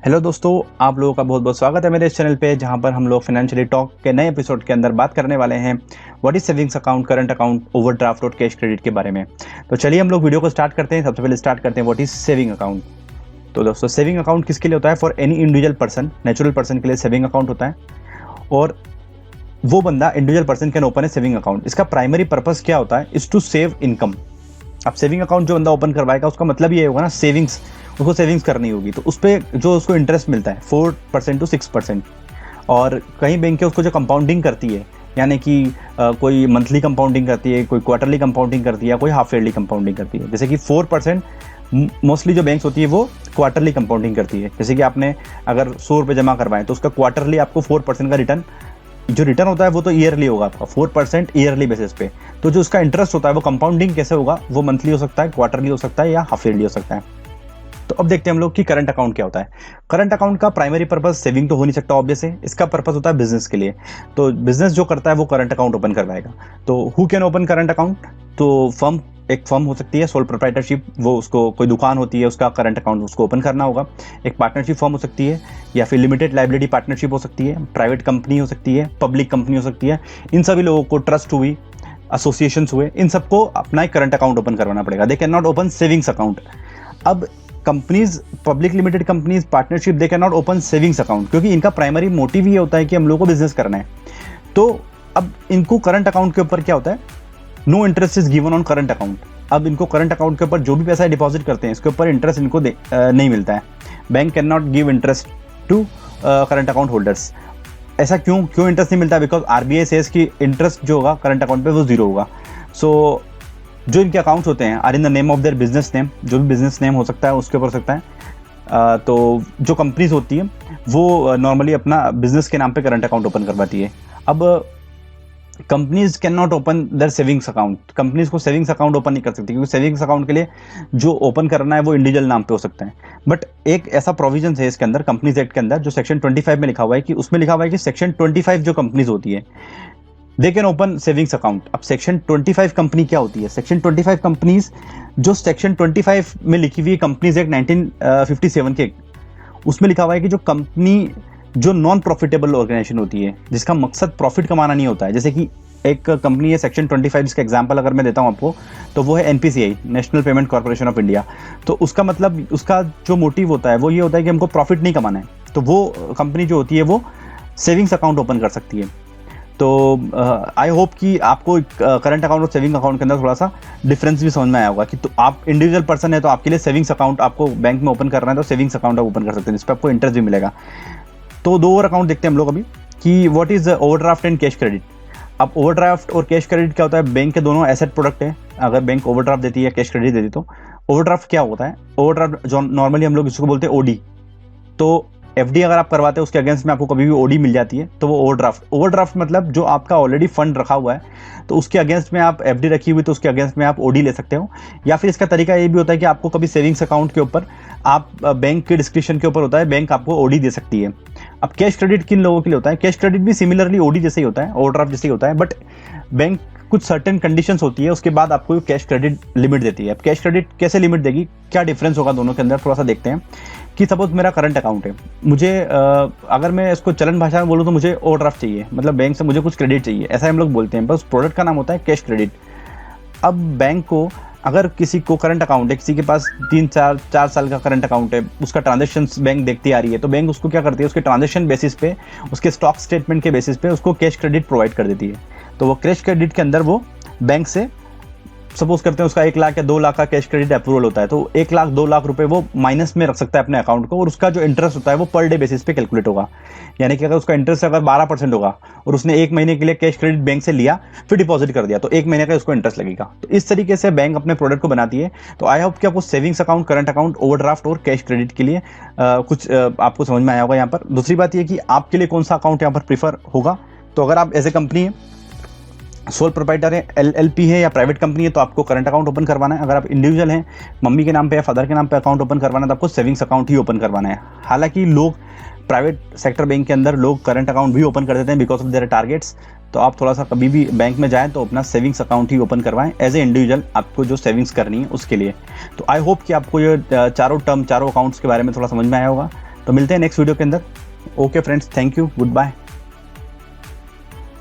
Hello दोस्तों, आप लोगों का बहुत बहुत स्वागत है मेरे इस चैनल पे, जहां पर हम लोग फाइनेंशियली टॉक के नए एपिसोड के अंदर बात करने वाले हैं what is savings account, current account, overdraft और कैश क्रेडिट के बारे में। तो चलिए हम लोग वीडियो को स्टार्ट करते हैं। सबसे पहले स्टार्ट करते हैं व्हाट इज सेविंग अकाउंट। तो दोस्तों, सेविंग अकाउंट किसके लिए होता है? For any individual person, natural person के लिए सेविंग अकाउंट होता है और वो बंदा individual person can open a saving account. इसका प्राइमरी पर्पस क्या होता है? Is to save income. अब सेविंग अकाउंट जो बंदा ओपन करवाएगा उसका मतलब ये होगा ना, सेविंग्स, उसको सेविंग्स करनी होगी। तो उस पर जो उसको इंटरेस्ट मिलता है 4% to 6%, और कई बैंकें उसको जो कंपाउंडिंग करती है, यानी कि कोई मंथली कंपाउंडिंग करती है, कोई क्वार्टरली कंपाउंडिंग करती है, कोई हाफ ईयरली कंपाउंडिंग करती है। जैसे कि 4% मोस्टली जो बैंक्स होती है वो क्वार्टरली कंपाउंडिंग करती है। जैसे कि आपने अगर 100 रुपये जमा करवाएं तो उसका क्वार्टरली आपको 4% का रिटर्न, जो रिटर्न होता है वो तो ईयरली होगा आपका, 4% ईयरली बेसिस पे। तो जो उसका इंटरेस्ट होता है वो कंपाउंडिंग कैसे होगा? वो मंथली हो सकता है, क्वार्टरली हो सकता है या हाफ ईयरली हो सकता है। तो अब देखते हैं हम लोग कि करंट अकाउंट क्या होता है। करंट अकाउंट का प्राइमरी पर्पस सेविंग तो हो नहीं सकता ऑब्वियस है, इसका पर्पस होता है बिजनेस के लिए। तो बिजनेस जो करता है वो करंट अकाउंट ओपन करवाएगा। तो who can open current account? तो फर्म, एक फर्म हो सकती है, सोल प्रोप्राइटरशिप, वो उसको कोई दुकान होती है उसका करंट अकाउंट उसको ओपन करना होगा। एक पार्टनरशिप फर्म हो सकती है, या फिर लिमिटेड लाइबिलिटी पार्टनरशिप हो सकती है, प्राइवेट कंपनी हो सकती है, पब्लिक कंपनी हो सकती है। इन सभी लोगों को, ट्रस्ट हुई, एसोसिएशंस हुए, इन सबको अपना एक करंट अकाउंट ओपन करवाना पड़ेगा। They can not open savings account. अब companies, public limited companies, partnership, they can not open savings account, क्योंकि इनका प्राइमरी मोटिव ये होता है कि हम लोगों को बिजनेस करना है। तो अब इनको करंट अकाउंट के ऊपर क्या होता है? No interest is given on current account. अब इनको करंट अकाउंट के ऊपर जो भी पैसा डिपॉजिट करते हैं इसके ऊपर इंटरेस्ट इनको नहीं मिलता है। Bank can not give interest to current account holders. ऐसा क्यों इंटरेस्ट नहीं मिलता? बिकॉज आरबीआई सेज कि इंटरेस्ट जो होगा करंट अकाउंट पे वो जीरो होगा। सो जो इनके अकाउंट्स होते हैं are in the name of their business name, जो भी बिजनेस नेम हो सकता है उसके ऊपर हो सकता है। तो जो कंपनीज होती है वो नॉर्मली अपना बिजनेस के नाम पे करंट अकाउंट ओपन करवाती है। अब companies can not open their savings account. Companies को सेविंग्स अकाउंट ओपन नहीं कर सकती, क्योंकि सेविंग्स अकाउंट के लिए जो ओपन करना है वो इंडिविजुअल नाम पे हो सकता है। बट एक ऐसा प्रोविजन है इसके अंदर, कंपनीज एक्ट के अंदर, जो सेक्शन 25 में लिखा हुआ है कि उसमें लिखा हुआ है कि सेक्शन 25 जो कंपनीज होती है they can open savings account. अब सेक्शन 25 कंपनी क्या होती है? सेक्शन 25 कंपनीज जो सेक्शन 25 में लिखी हुई कंपनीज एक्ट 1957 के, उसमें लिखा हुआ है कि जो कंपनी, जो नॉन प्रॉफिटेबल ऑर्गेनाइजेशन होती है, जिसका मकसद प्रॉफिट कमाना नहीं होता है। जैसे कि एक कंपनी है सेक्शन 25, इसका एग्जांपल अगर मैं देता हूं आपको, तो वो है NPCI, national payment corporation of India. तो उसका मतलब, उसका जो मोटिव होता है वो ये होता है कि हमको प्रॉफिट नहीं कमाना है। तो वो कंपनी जो होती है वो सेविंग्स अकाउंट ओपन कर सकती है। तो आई होप कि आपको करंट अकाउंट और सेविंग अकाउंट के अंदर थोड़ा सा डिफरेंस भी समझ में आया होगा कि तो आप इंडिविजुअल पर्सन है तो आपके लिए सेविंग्स अकाउंट आपको बैंक में ओपन करना है तो सेविंग्स अकाउंट आप ओपन कर सकते हैं, जिस पर आपको इंटरेस्ट भी मिलेगा। तो दो और अकाउंट देखते हैं हम लोग अभी कि what is overdraft and cash credit. अब ओवरड्राफ्ट और कैश क्रेडिट क्या होता है? बैंक के दोनों एसेट प्रोडक्ट है। अगर बैंक ओवरड्राफ्ट देती है, कैश क्रेडिट देती, तो ओवरड्राफ्ट क्या होता है? ओवरड्राफ्ट जो नॉर्मली हम लोग इसको बोलते हैं ओडी। तो एफडी अगर आप करवाते हैं उसके अगेंस्ट में आपको कभी भी ओडी मिल जाती है तो वो ओवरड्राफ्ट मतलब जो आपका ऑलरेडी फंड रखा हुआ है तो उसके अगेंस्ट में, आप एफडी रखी हुई तो उसके अगेंस्ट में आप ओडी ले सकते हो। या फिर इसका तरीका ये भी होता है कि आपको कभी सेविंग्स अकाउंट के ऊपर, आप बैंक के डिस्क्रिप्शन के ऊपर होता है, बैंक आपको ओडी दे सकती है। अब कैश क्रेडिट किन लोगों के लिए होता है? कैश क्रेडिट भी सिमिलरली ओडी जैसे ही होता है, ओवरड्राफ्ट जैसे ही होता है, बट बैंक कुछ सर्टेन कंडीशंस होती है, उसके बाद आपको कैश क्रेडिट लिमिट देती है। अब कैश क्रेडिट कैसे लिमिट देगी, क्या डिफरेंस होगा दोनों के अंदर, थोड़ा सा देखते हैं। कि सपोज मेरा करंट अकाउंट है, मुझे अगर मैं इसको चलन भाषा में बोलूँ तो मुझे ओवरड्राफ्ट चाहिए, मतलब बैंक से मुझे कुछ क्रेडिट चाहिए, ऐसा हम लोग बोलते हैं, बस प्रोडक्ट का नाम होता है कैश क्रेडिट। अब बैंक को, अगर किसी को करंट अकाउंट है, किसी के पास 3-4 साल का करंट अकाउंट है, उसका ट्रांजेक्शन बैंक देखती आ रही है, तो बैंक उसको क्या करती है? उसके ट्रांजेक्शन बेसिस पे, उसके स्टॉक स्टेटमेंट के बेसिस पे उसको कैश क्रेडिट प्रोवाइड कर देती है। तो वो कैश क्रेडिट के अंदर वो बैंक से, सपोज करते हैं उसका 1 लाख या 2 लाख का कैश क्रेडिट अप्रूवल होता है, तो 1 लाख 2 लाख रुपए वो माइनस में रख सकता है अपने अकाउंट को, और उसका जो इंटरेस्ट होता है वो पर डे बेसिस पे कैलकुलेट होगा। यानी कि अगर उसका इंटरेस्ट अगर 12% होगा और उसने 1 महीने के लिए कैश क्रेडिट बैंक से लिया, फिर डिपॉजिट कर दिया, तो 1 महीने का उसको इंटरेस्ट लगेगा। तो इस तरीके से बैंक अपने प्रोडक्ट को बनाती है। तो आई होप कि आपको savings account, current account, overdraft और कैश क्रेडिट के लिए कुछ आपको समझ में आया होगा यहाँ पर। दूसरी बात यह कि आपके लिए कौन सा अकाउंट यहाँ पर प्रीफर होगा। तो अगर आप एज ए कंपनी है, सोल प्रोप्राइटर है, एलएलपी है या प्राइवेट कंपनी है, तो आपको करंट अकाउंट ओपन करवाना है। अगर आप इंडिविजुअल हैं, मम्मी के नाम पे या फादर के नाम पे अकाउंट ओपन करवाना है, तो आपको सेविंग्स अकाउंट ही ओपन करवाना है। हालांकि लोग प्राइवेट सेक्टर बैंक के अंदर लोग करंट अकाउंट भी ओपन कर देते हैं बिकॉज ऑफ देयर टारगेट्स। तो आप थोड़ा सा कभी भी बैंक में जाएं तो अपना सेविंग्स अकाउंट ही ओपन करवाएं एज ए इंडिविजुअल, आपको जो सेविंग्स करनी है उसके लिए। तो आई होप कि आपको ये चारों अकाउंट्स के बारे में थोड़ा समझ में आया होगा। तो मिलते हैं नेक्स्ट वीडियो के अंदर। Okay friends, thank you, good bye.